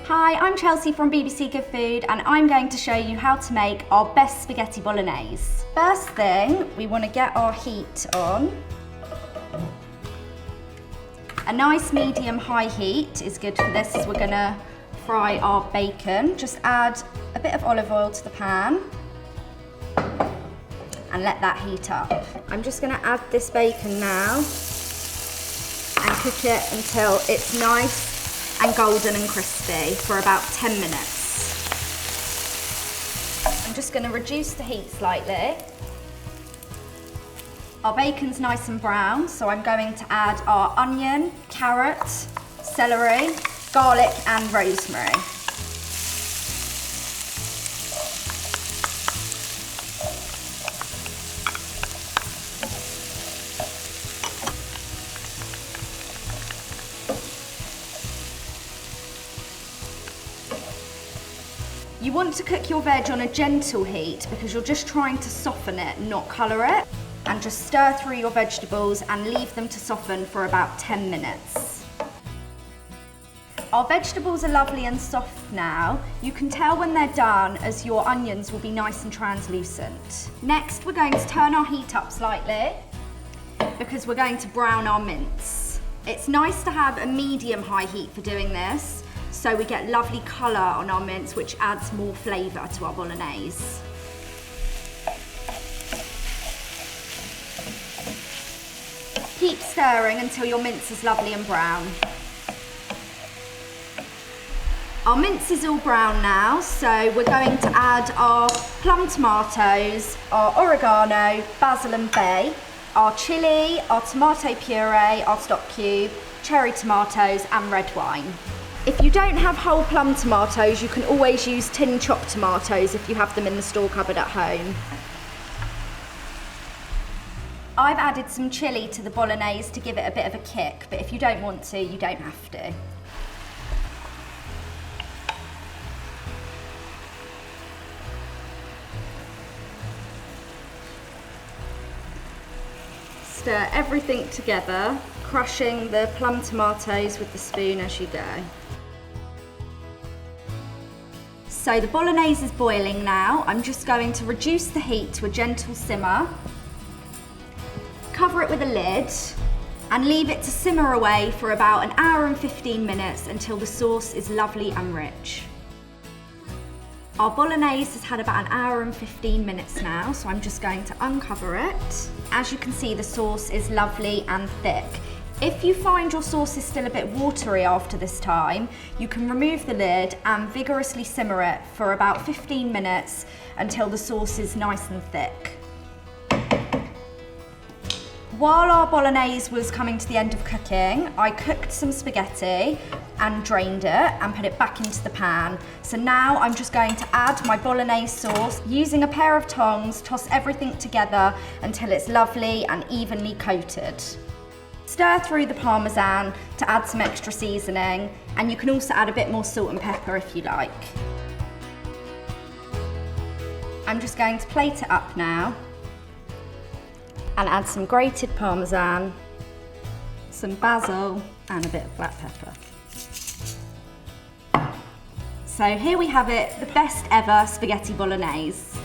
Hi, I'm Chelsea from BBC Good Food and I'm going to show you how to make our best spaghetti bolognese. First thing, we want to get our heat on. A nice medium-high heat is good for this as we're going to fry our bacon. Just add a bit of olive oil to the pan and let that heat up. I'm just going to add this bacon now and cook it until it's nice and golden and crispy for about 10 minutes. I'm just going to reduce the heat slightly. Our bacon's nice and brown, so I'm going to add our onion, carrot, celery, garlic and rosemary. You want to cook your veg on a gentle heat because you're just trying to soften it, not colour it. And just stir through your vegetables and leave them to soften for about 10 minutes. Our vegetables are lovely and soft now. You can tell when they're done as your onions will be nice and translucent. Next, we're going to turn our heat up slightly because we're going to brown our mince. It's nice to have a medium-high heat for doing this, so we get lovely colour on our mince, which adds more flavour to our bolognese. Keep stirring until your mince is lovely and brown. Our mince is all brown now, so we're going to add our plum tomatoes, our oregano, basil and bay, our chilli, our tomato puree, our stock cube, cherry tomatoes and red wine. If you don't have whole plum tomatoes, you can always use tin chopped tomatoes if you have them in the store cupboard at home. I've added some chilli to the bolognese to give it a bit of a kick, but if you don't want to, you don't have to. Stir everything together, crushing the plum tomatoes with the spoon as you go. So the bolognese is boiling now. I'm just going to reduce the heat to a gentle simmer. Cover it with a lid and leave it to simmer away for about an hour and 15 minutes until the sauce is lovely and rich. Our bolognese has had about an hour and 15 minutes now, so I'm just going to uncover it. As you can see, the sauce is lovely and thick. If you find your sauce is still a bit watery after this time, you can remove the lid and vigorously simmer it for about 15 minutes until the sauce is nice and thick. While our bolognese was coming to the end of cooking, I cooked some spaghetti and drained it and put it back into the pan. So now I'm just going to add my bolognese sauce. Using a pair of tongs, toss everything together until it's lovely and evenly coated. Stir through the parmesan to add some extra seasoning, and you can also add a bit more salt and pepper if you like. I'm just going to plate it up now and add some grated parmesan, some basil and a bit of black pepper. So here we have it, the best ever spaghetti bolognese.